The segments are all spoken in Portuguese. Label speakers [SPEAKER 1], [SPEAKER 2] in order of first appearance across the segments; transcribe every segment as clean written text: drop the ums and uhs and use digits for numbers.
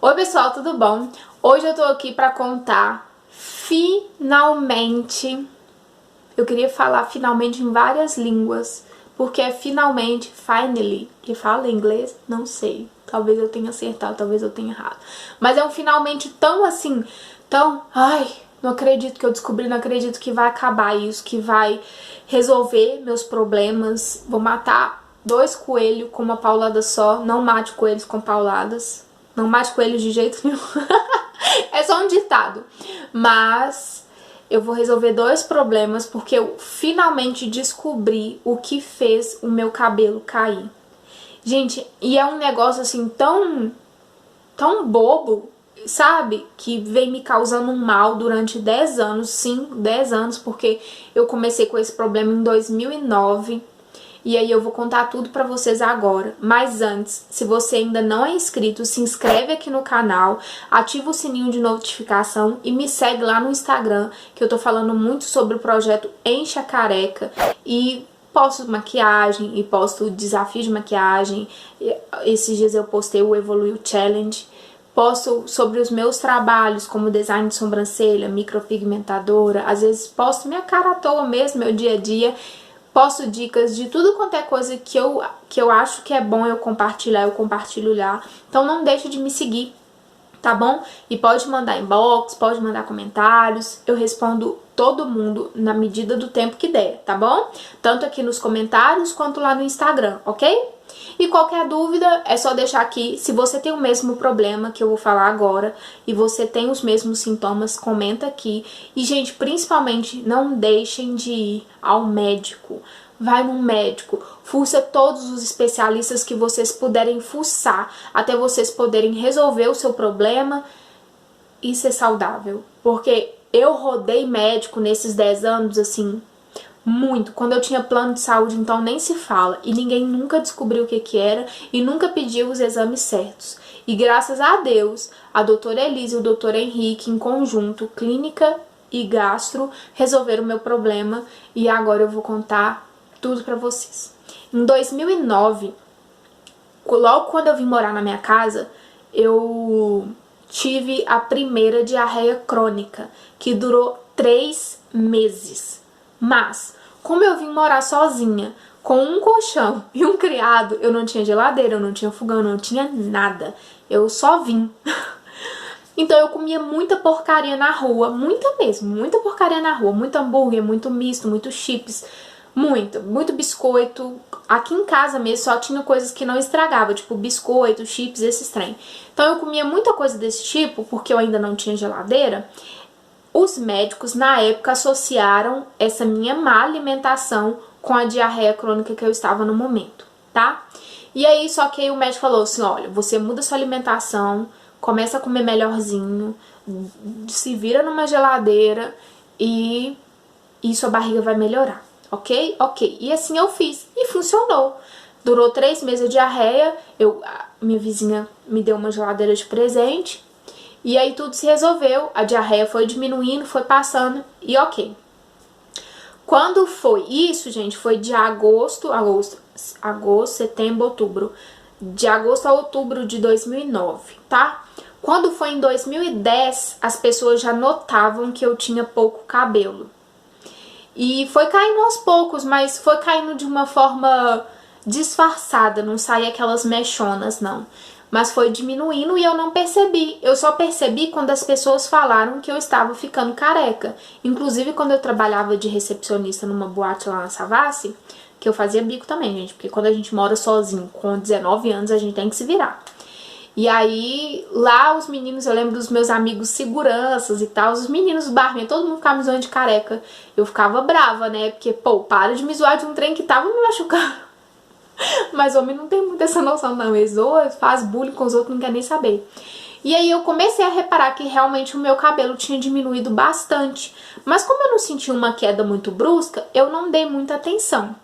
[SPEAKER 1] Oi pessoal, tudo bom? Hoje eu tô aqui pra contar, finalmente, eu queria falar finalmente em várias línguas, porque é finalmente, finally, que fala em inglês, não sei, talvez eu tenha acertado, talvez eu tenha errado, mas é um finalmente tão assim, ai, não acredito que eu descobri, não acredito que vai acabar isso, que vai resolver meus problemas, vou matar 2 coelhos com uma paulada só, não mate coelhos com pauladas. Não mate coelhos de jeito nenhum. É só um ditado. Mas eu vou resolver 2 problemas porque eu finalmente descobri o que fez o meu cabelo cair. Gente, e é um negócio assim tão bobo, sabe? Que vem me causando um mal durante 10 anos. Sim, 10 anos, porque eu comecei com esse problema em 2009. E aí eu vou contar tudo pra vocês agora. Mas antes, se você ainda não é inscrito, se inscreve aqui no canal, ativa o sininho de notificação e me segue lá no Instagram, que eu tô falando muito sobre o projeto Enche a Careca e posto maquiagem e posto desafio de maquiagem. Esses dias eu postei o Evoluiu Challenge. Posto sobre os meus trabalhos, como design de sobrancelha, micropigmentadora. Às vezes posto minha cara à toa mesmo, meu dia a dia. Posto dicas de tudo quanto é coisa que eu acho que é bom eu compartilhar, eu compartilho lá. Então não deixe de me seguir, tá bom? E pode mandar inbox, pode mandar comentários. Eu respondo todo mundo na medida do tempo que der, tá bom? Tanto aqui nos comentários quanto lá no Instagram, ok? E qualquer dúvida é só deixar aqui. Se você tem o mesmo problema que eu vou falar agora e você tem os mesmos sintomas, comenta aqui. E, gente, principalmente não deixem de ir ao médico. Vai no médico, fuça todos os especialistas que vocês puderem fuçar, até vocês poderem resolver o seu problema e ser saudável. Porque eu rodei médico nesses 10 anos, assim, muito. Quando eu tinha plano de saúde, então nem se fala. E ninguém nunca descobriu o que era e nunca pediu os exames certos. E graças a Deus, a doutora Elisa e o doutor Henrique, em conjunto, clínica e gastro, resolveram o meu problema. E agora eu vou contar tudo pra vocês. Em 2009, logo quando eu vim morar na minha casa, eu tive a primeira diarreia crônica, que durou 3 meses. Mas, como eu vim morar sozinha, com um colchão e um criado, eu não tinha geladeira, eu não tinha fogão, eu não tinha nada. Eu só vim. Então eu comia muita porcaria na rua, muita mesmo, muita porcaria na rua. Muito hambúrguer, muito misto, muito chips, muito biscoito. Aqui em casa mesmo só tinha coisas que não estragava, tipo biscoito, chips, esses trem. Então eu comia muita coisa desse tipo, porque eu ainda não tinha geladeira. Os médicos, na época, associaram essa minha má alimentação com a diarreia crônica que eu estava no momento, tá? E aí, só que aí o médico falou assim, olha, você muda sua alimentação, começa a comer melhorzinho, se vira numa geladeira e sua barriga vai melhorar, ok? Ok. E assim eu fiz, e funcionou. Durou 3 meses de diarreia, minha vizinha me deu uma geladeira de presente. E aí tudo se resolveu, a diarreia foi diminuindo, foi passando e ok. Quando foi isso, gente, foi de agosto, setembro, outubro. De agosto a outubro de 2009, tá? Quando foi em 2010, as pessoas já notavam que eu tinha pouco cabelo. E foi caindo aos poucos, mas foi caindo de uma forma disfarçada, não saía aquelas mechonas, não. Mas foi diminuindo e eu não percebi. Eu só percebi quando as pessoas falaram que eu estava ficando careca. Inclusive, quando eu trabalhava de recepcionista numa boate lá na Savassi, que eu fazia bico também, gente, porque quando a gente mora sozinho, com 19 anos, a gente tem que se virar. E aí, lá os meninos, eu lembro dos meus amigos seguranças e tal, os meninos barman, todo mundo ficava me zoando de careca. Eu ficava brava, né, porque, pô, para de me zoar de um trem que tava me machucando. Mas homem não tem muito essa noção não, eles zoam, faz bullying com os outros, não quer nem saber. E aí eu comecei a reparar que realmente o meu cabelo tinha diminuído bastante. Mas como eu não senti uma queda muito brusca, eu não dei muita atenção.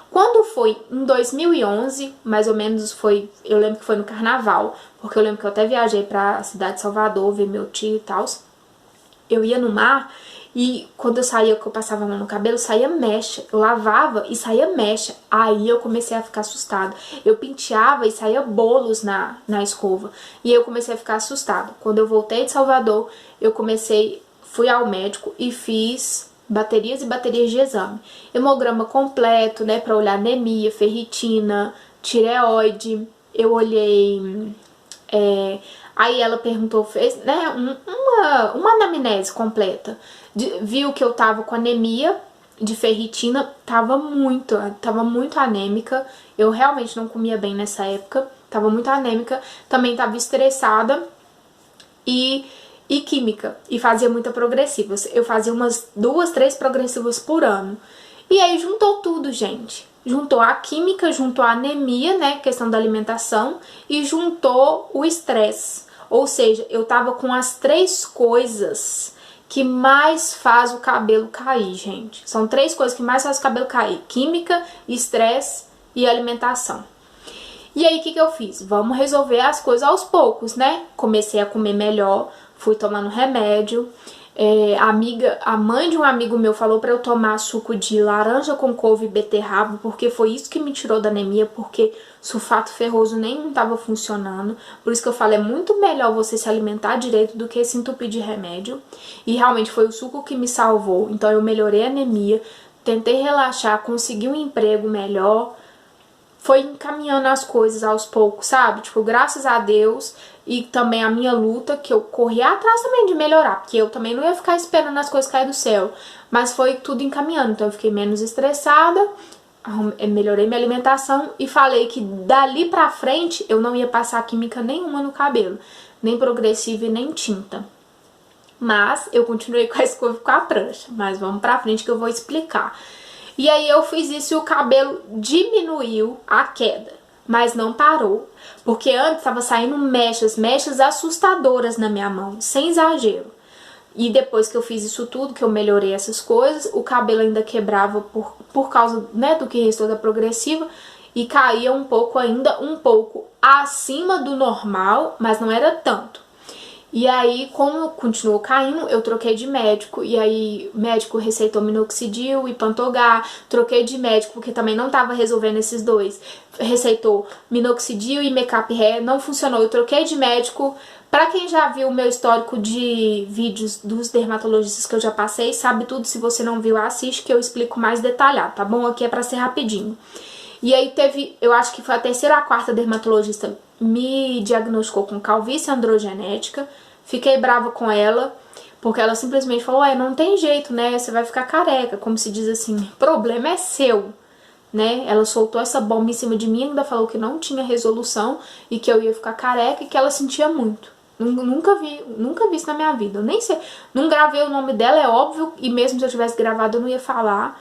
[SPEAKER 1] Quando foi em 2011, mais ou menos foi, eu lembro que foi no carnaval, porque eu lembro que eu até viajei pra cidade de Salvador ver meu tio e tal. Eu ia no mar E quando eu saía, que eu passava a mão no cabelo, saía mecha. Eu lavava e saía mecha. Aí eu comecei a ficar assustada. Eu penteava e saía bolos na escova. E aí eu comecei a ficar assustada. Quando eu voltei de Salvador, fui ao médico e fiz baterias e baterias de exame. Hemograma completo, né, pra olhar anemia, ferritina, tireoide. Eu olhei... aí ela perguntou, fez, né, uma anamnese completa. Viu que eu tava com anemia de ferritina, tava muito anêmica. Eu realmente não comia bem nessa época, tava muito anêmica. Também tava estressada e química, e fazia muita progressiva. Eu fazia umas 2, 3 progressivas por ano. E aí juntou tudo, gente. Juntou a química, juntou a anemia, né, questão da alimentação, e juntou o estresse. Ou seja, eu tava com as 3 coisas que mais faz o cabelo cair, gente. São 3 coisas que mais faz o cabelo cair: química, estresse e alimentação. E aí, o que eu fiz? Vamos resolver as coisas aos poucos, né? Comecei a comer melhor, fui tomando remédio. A mãe de um amigo meu falou pra eu tomar suco de laranja com couve e beterraba, porque foi isso que me tirou da anemia, porque sulfato ferroso nenhum tava funcionando. Por isso que eu falo, é muito melhor você se alimentar direito do que se entupir de remédio. E realmente foi o suco que me salvou. Então eu melhorei a anemia, tentei relaxar, consegui um emprego melhor. Foi encaminhando as coisas aos poucos, sabe? Tipo, graças a Deus, e também a minha luta, que eu corri atrás também de melhorar, porque eu também não ia ficar esperando as coisas cair do céu, mas foi tudo encaminhando. Então eu fiquei menos estressada, melhorei minha alimentação e falei que dali pra frente eu não ia passar química nenhuma no cabelo, nem progressiva e nem tinta. Mas eu continuei com a escova e com a prancha, mas vamos pra frente que eu vou explicar. E aí eu fiz isso e o cabelo diminuiu a queda, mas não parou. Porque antes estava saindo mechas assustadoras na minha mão, sem exagero. E depois que eu fiz isso tudo, que eu melhorei essas coisas, o cabelo ainda quebrava por causa, né, do que restou da progressiva. E caía um pouco ainda, um pouco acima do normal, mas não era tanto. E aí, como continuou caindo, eu troquei de médico. E aí, o médico receitou minoxidil e Pantogá. Troquei de médico, porque também não tava resolvendo esses dois. Receitou minoxidil e Makeup Hair. Não funcionou. Eu troquei de médico. Pra quem já viu o meu histórico de vídeos dos dermatologistas que eu já passei, sabe tudo. Se você não viu, assiste que eu explico mais detalhado, tá bom? Aqui é pra ser rapidinho. E aí teve, eu acho que foi a 3ª ou a 4ª dermatologista me diagnosticou com calvície androgenética. Fiquei brava com ela, porque ela simplesmente falou, não tem jeito, né, você vai ficar careca, como se diz assim, problema é seu, né. Ela soltou essa bomba em cima de mim, ainda falou que não tinha resolução e que eu ia ficar careca e que ela sentia muito. Nunca vi isso na minha vida, eu nem sei, não gravei o nome dela, é óbvio, e mesmo se eu tivesse gravado eu não ia falar.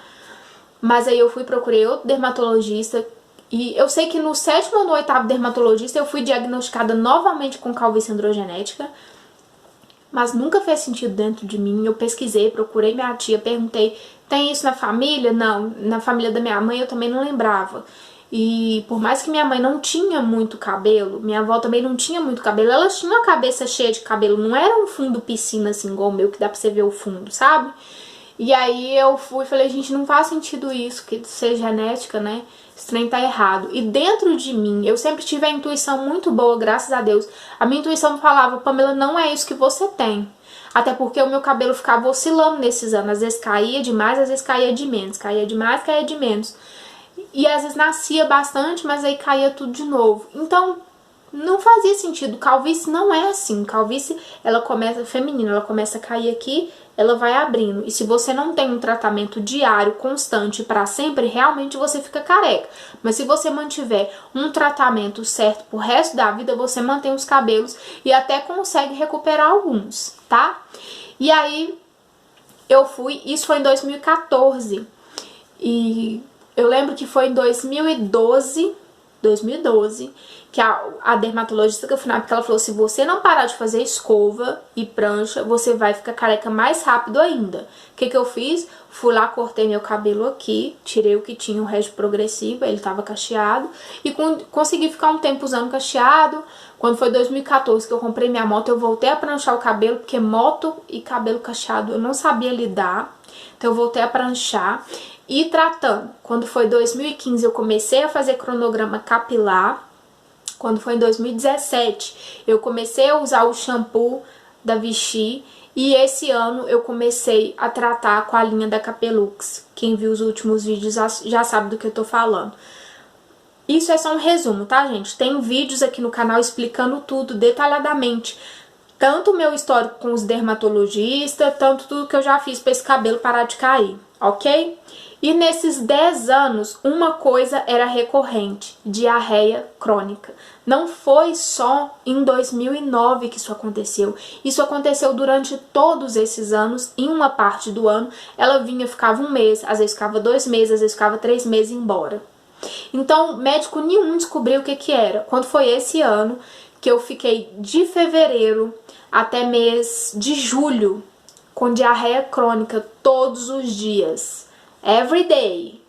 [SPEAKER 1] Mas aí eu fui, procurei outro dermatologista, e eu sei que no 7º ou no 8º dermatologista eu fui diagnosticada novamente com calvície androgenética, mas nunca fez sentido dentro de mim. Eu pesquisei, procurei minha tia, perguntei, tem isso na família? Não, na família da minha mãe eu também não lembrava. E por mais que minha mãe não tinha muito cabelo, minha avó também não tinha muito cabelo, elas tinham a cabeça cheia de cabelo, não era um fundo piscina assim igual o meu, que dá pra você ver o fundo, sabe? E aí eu fui e falei, gente, não faz sentido isso, que ser genética, né? Esse trem tá errado. E dentro de mim, eu sempre tive a intuição muito boa, graças a Deus. A minha intuição falava, Pamela, não é isso que você tem. Até porque o meu cabelo ficava oscilando nesses anos. Às vezes caía demais, às vezes caía de menos. Caía demais, caía de menos. E às vezes nascia bastante, mas aí caía tudo de novo. Então, não fazia sentido. Calvície não é assim. Calvície, ela começa feminina, ela começa a cair aqui, ela vai abrindo. E se você não tem um tratamento diário, constante, pra sempre, realmente você fica careca. Mas se você mantiver um tratamento certo pro resto da vida, você mantém os cabelos e até consegue recuperar alguns, tá? E aí, eu fui, isso foi em 2014. E eu lembro que foi em 2012 2012, que a dermatologista que eu fui na época, ela falou, se você não parar de fazer escova e prancha, você vai ficar careca mais rápido ainda. O que eu fiz? Fui lá, cortei meu cabelo aqui, tirei o que tinha, o resto progressivo, ele tava cacheado, e consegui ficar um tempo usando cacheado. Quando foi 2014 que eu comprei minha moto, eu voltei a pranchar o cabelo, porque moto e cabelo cacheado eu não sabia lidar, então eu voltei a pranchar. E tratando, quando foi 2015 eu comecei a fazer cronograma capilar. Quando foi em 2017 eu comecei a usar o shampoo da Vichy. E esse ano eu comecei a tratar com a linha da Capelux. Quem viu os últimos vídeos já sabe do que eu tô falando. Isso é só um resumo, tá, gente? Tem vídeos aqui no canal explicando tudo detalhadamente. Tanto o meu histórico com os dermatologistas, tanto tudo que eu já fiz pra esse cabelo parar de cair, ok? E nesses 10 anos, uma coisa era recorrente, diarreia crônica. Não foi só em 2009 que isso aconteceu. Isso aconteceu durante todos esses anos. Em uma parte do ano, ela vinha, ficava um mês, às vezes ficava 2 meses, às vezes ficava 3 meses e ia embora. Então, médico nenhum descobriu o que era. Quando foi esse ano que eu fiquei de fevereiro até mês de julho com diarreia crônica todos os dias. Every day.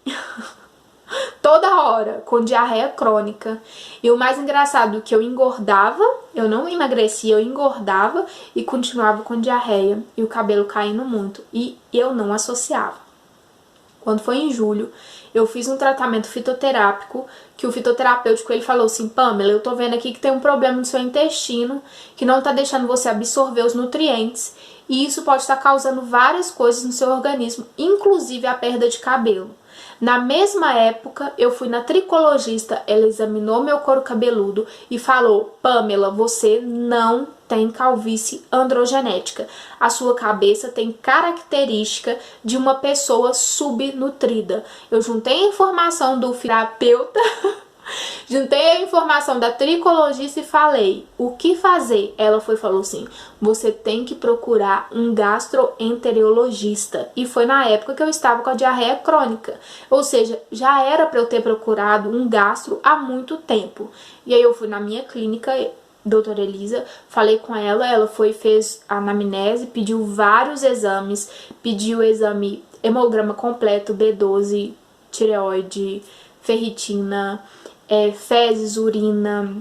[SPEAKER 1] Toda hora, com diarreia crônica. E o mais engraçado é que eu engordava, eu não emagrecia, eu engordava e continuava com diarreia e o cabelo caindo muito. E eu não associava. Quando foi em julho, eu fiz um tratamento fitoterápico, que o fitoterapêutico ele falou assim, Pamela, eu tô vendo aqui que tem um problema no seu intestino, que não tá deixando você absorver os nutrientes, e isso pode estar causando várias coisas no seu organismo, inclusive a perda de cabelo. Na mesma época, eu fui na tricologista, ela examinou meu couro cabeludo e falou, Pamela, você não tem calvície androgenética. A sua cabeça tem característica de uma pessoa subnutrida. Eu juntei a informação do terapeuta, juntei a informação da tricologista e falei, o que fazer? Ela falou assim, você tem que procurar um gastroenterologista. E foi na época que eu estava com a diarreia crônica. Ou seja, já era para eu ter procurado um gastro há muito tempo. E aí eu fui na minha clínica, doutora Elisa, falei com ela, ela fez a anamnese, pediu vários exames, pediu o exame hemograma completo, B12, tireoide, ferritina, fezes, urina,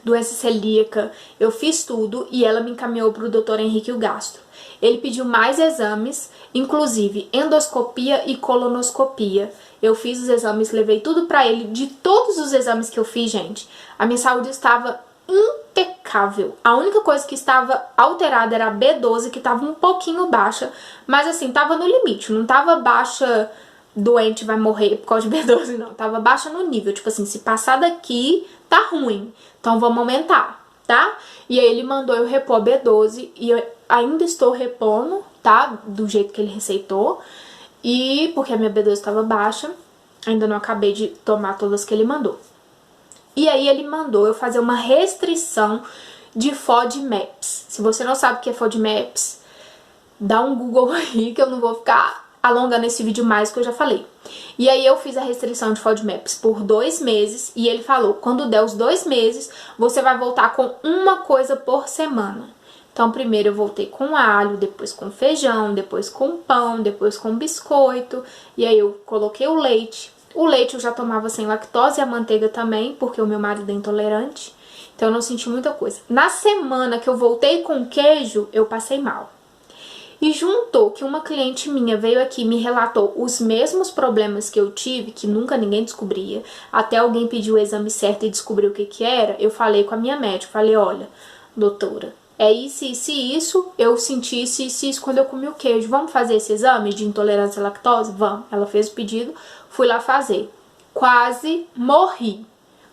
[SPEAKER 1] doença celíaca. Eu fiz tudo e ela me encaminhou para o Dr. Henrique o Gastro. Ele pediu mais exames, inclusive endoscopia e colonoscopia. Eu fiz os exames, levei tudo para ele. De todos os exames que eu fiz, gente, a minha saúde estava impecável. A única coisa que estava alterada era a B12, que estava um pouquinho baixa, mas assim, estava no limite, não estava baixa, doente vai morrer por causa de B12, não. Tava baixa no nível, tipo assim, se passar daqui, tá ruim, então vamos aumentar, tá? E aí ele mandou eu repor a B12 e eu ainda estou repondo, tá? Do jeito que ele receitou, e porque a minha B12 estava baixa, ainda não acabei de tomar todas que ele mandou. E aí ele mandou eu fazer uma restrição de FODMAPs. Se você não sabe o que é FODMAPs, dá um Google aí que eu não vou ficar alongando esse vídeo mais, que eu já falei. E aí eu fiz a restrição de FODMAPs por 2 meses e ele falou, quando der os 2 meses, você vai voltar com uma coisa por semana. Então primeiro eu voltei com alho, depois com feijão, depois com pão, depois com biscoito, e aí eu coloquei o leite. O leite eu já tomava sem lactose e a manteiga também, porque o meu marido é intolerante, então eu não senti muita coisa. Na semana que eu voltei com queijo, eu passei mal. E juntou que uma cliente minha veio aqui e me relatou os mesmos problemas que eu tive, que nunca ninguém descobria, até alguém pediu o exame certo e descobriu o que era, eu falei com a minha médica, falei, olha, doutora, é isso, isso e isso, eu senti isso, isso e isso quando eu comi o queijo, vamos fazer esse exame de intolerância à lactose? Vamos. Ela fez o pedido, fui lá fazer. Quase morri.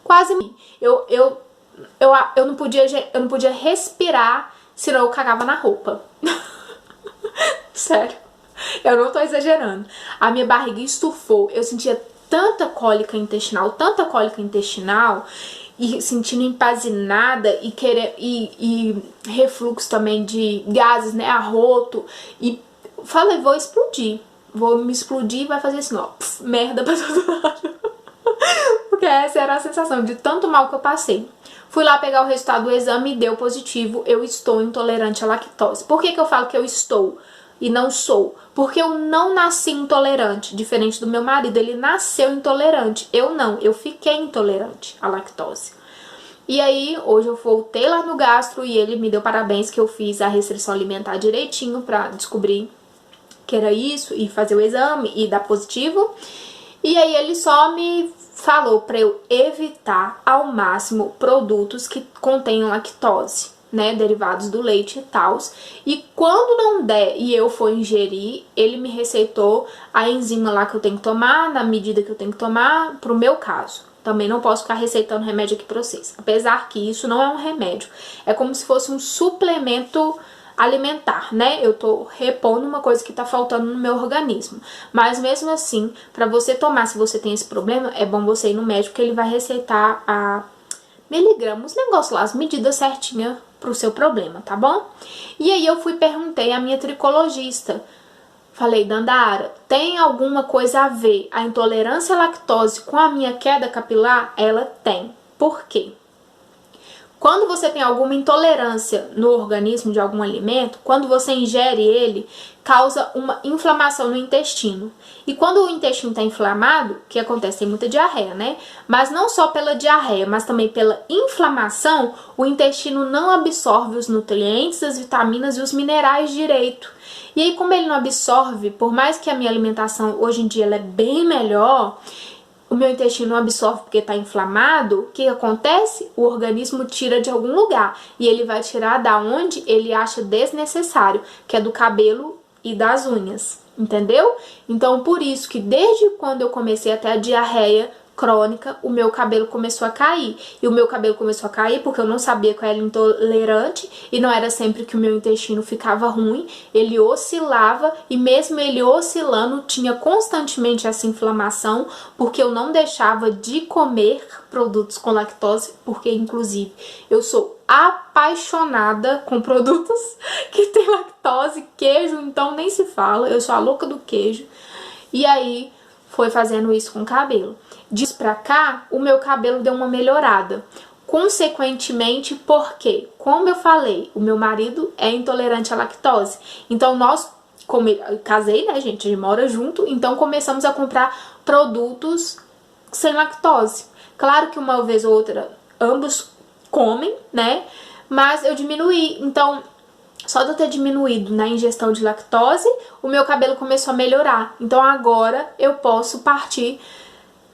[SPEAKER 1] Quase morri. Eu não podia respirar, senão eu cagava na roupa. Sério, eu não tô exagerando. A minha barriga estufou, eu sentia tanta cólica intestinal, e sentindo empazinada e refluxo também de gases, né, arroto, e falei, vou explodir, vou me explodir e vai fazer assim, ó, merda pra todo lado. Porque essa era a sensação de tanto mal que eu passei. Fui lá pegar o resultado do exame e deu positivo, eu estou intolerante à lactose. Por que eu falo que eu estou e não sou? Porque eu não nasci intolerante, diferente do meu marido, ele nasceu intolerante. Eu não, eu fiquei intolerante à lactose. E aí, hoje eu voltei lá no gastro e ele me deu parabéns que eu fiz a restrição alimentar direitinho pra descobrir que era isso e fazer o exame e dar positivo. E aí ele só me falou para eu evitar ao máximo produtos que contenham lactose, né, derivados do leite e tal. E quando não der e eu for ingerir, ele me receitou a enzima lá que eu tenho que tomar, na medida que eu tenho que tomar, pro meu caso. Também não posso ficar receitando remédio aqui pra vocês. Apesar que isso não é um remédio, é como se fosse um suplemento alimentar, né? Eu tô repondo uma coisa que tá faltando no meu organismo. Mas mesmo assim, pra você tomar, se você tem esse problema, é bom você ir no médico que ele vai receitar a miligramas, os negócios lá, as medidas certinhas pro seu problema, tá bom? E aí eu fui perguntei à minha tricologista. Falei, Dandara, tem alguma coisa a ver a intolerância à lactose com a minha queda capilar? Ela tem. Por quê? Quando você tem alguma intolerância no organismo de algum alimento, quando você ingere ele, causa uma inflamação no intestino. E quando o intestino está inflamado, o que acontece? Tem muita diarreia, né? Mas não só pela diarreia, mas também pela inflamação, o intestino não absorve os nutrientes, as vitaminas e os minerais direito. E aí, como ele não absorve, por mais que a minha alimentação hoje em dia ela é bem melhor, o meu intestino não absorve porque está inflamado, o que acontece? O organismo tira de algum lugar e ele vai tirar da onde ele acha desnecessário, que é do cabelo e das unhas, entendeu? Então, por isso que desde quando eu comecei a ter a diarreia crônica, o meu cabelo começou a cair. E o meu cabelo começou a cair porque eu não sabia que eu era intolerante e não era sempre que o meu intestino ficava ruim, ele oscilava e mesmo ele oscilando tinha constantemente essa inflamação porque eu não deixava de comer produtos com lactose, porque inclusive eu sou apaixonada com produtos que tem lactose, queijo, então nem se fala, eu sou a louca do queijo. E aí foi fazendo isso com o cabelo. Disso pra cá, o meu cabelo deu uma melhorada. Consequentemente, porque, como eu falei, o meu marido é intolerante à lactose. Então, nós, como eu casei, né, gente? A gente mora junto, então começamos a comprar produtos sem lactose. Claro que uma vez ou outra, ambos comem, né? Mas eu diminuí. Então, só de eu ter diminuído na ingestão de lactose, o meu cabelo começou a melhorar. Então agora eu posso partir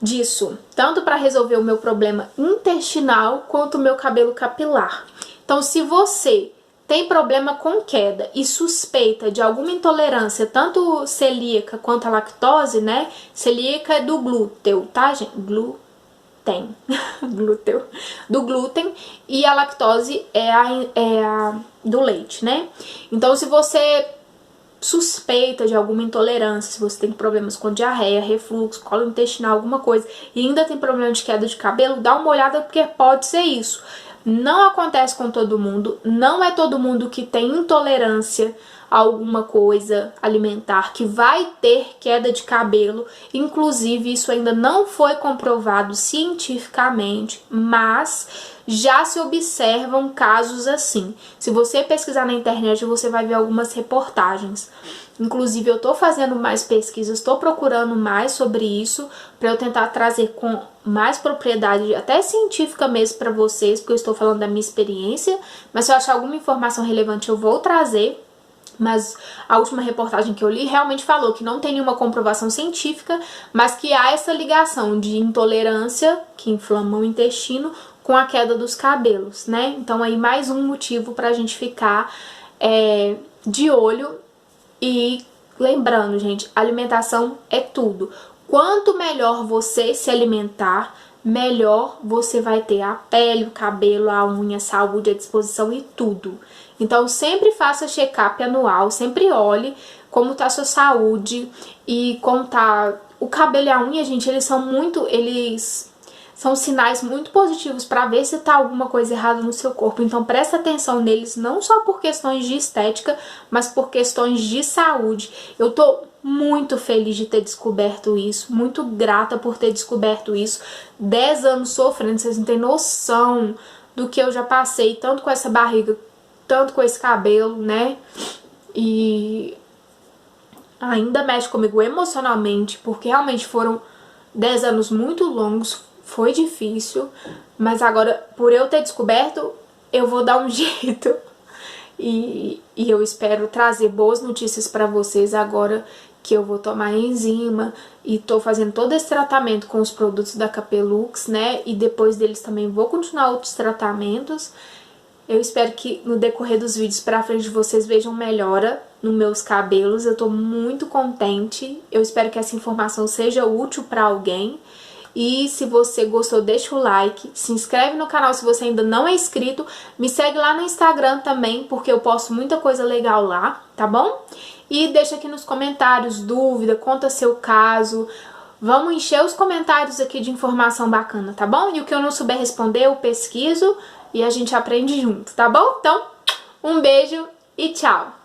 [SPEAKER 1] disso, tanto para resolver o meu problema intestinal quanto o meu cabelo capilar. Então, se você tem problema com queda e suspeita de alguma intolerância, tanto celíaca quanto a lactose, né? Celíaca é do glúten, tá, gente? Do glúten, e a lactose é a do leite, né? Então, se você suspeita de alguma intolerância, se você tem problemas com diarreia, refluxo, colo intestinal, alguma coisa, e ainda tem problema de queda de cabelo, dá uma olhada porque pode ser isso. Não acontece com todo mundo, não é todo mundo que tem intolerância a alguma coisa alimentar que vai ter queda de cabelo. Inclusive, isso ainda não foi comprovado cientificamente, mas já se observam casos assim. Se você pesquisar na internet, você vai ver algumas reportagens. Inclusive, eu tô fazendo mais pesquisas, tô procurando mais sobre isso para eu tentar trazer com mais propriedade, até científica mesmo para vocês, porque eu estou falando da minha experiência, mas se eu achar alguma informação relevante eu vou trazer. Mas a última reportagem que eu li realmente falou que não tem nenhuma comprovação científica, mas que há essa ligação de intolerância, que inflama o intestino, com a queda dos cabelos, né? Então aí mais um motivo pra gente ficar de olho. E lembrando, gente, alimentação é tudo. Quanto melhor você se alimentar, melhor você vai ter a pele, o cabelo, a unha, a saúde, a disposição e tudo. Então sempre faça check-up anual, sempre olhe como tá a sua saúde e como tá o cabelo e a unha, gente, eles são sinais muito positivos para ver se tá alguma coisa errada no seu corpo. Então presta atenção neles, não só por questões de estética, mas por questões de saúde. Eu tô muito feliz de ter descoberto isso, muito grata por ter descoberto isso. 10 anos sofrendo, vocês não têm noção do que eu já passei, tanto com essa barriga, tanto com esse cabelo, né? E ainda mexe comigo emocionalmente, porque realmente foram 10 anos muito longos, foi difícil, mas agora, por eu ter descoberto, eu vou dar um jeito. E eu espero trazer boas notícias pra vocês agora que eu vou tomar enzima e tô fazendo todo esse tratamento com os produtos da Capelux, né? E depois deles também vou continuar outros tratamentos. Eu espero que no decorrer dos vídeos pra frente vocês vejam melhora nos meus cabelos. Eu tô muito contente. Eu espero que essa informação seja útil pra alguém. E se você gostou, deixa o like, se inscreve no canal se você ainda não é inscrito, me segue lá no Instagram também, porque eu posto muita coisa legal lá, tá bom? E deixa aqui nos comentários dúvida, conta seu caso, vamos encher os comentários aqui de informação bacana, tá bom? E o que eu não souber responder, eu pesquiso e a gente aprende junto, tá bom? Então, um beijo e tchau!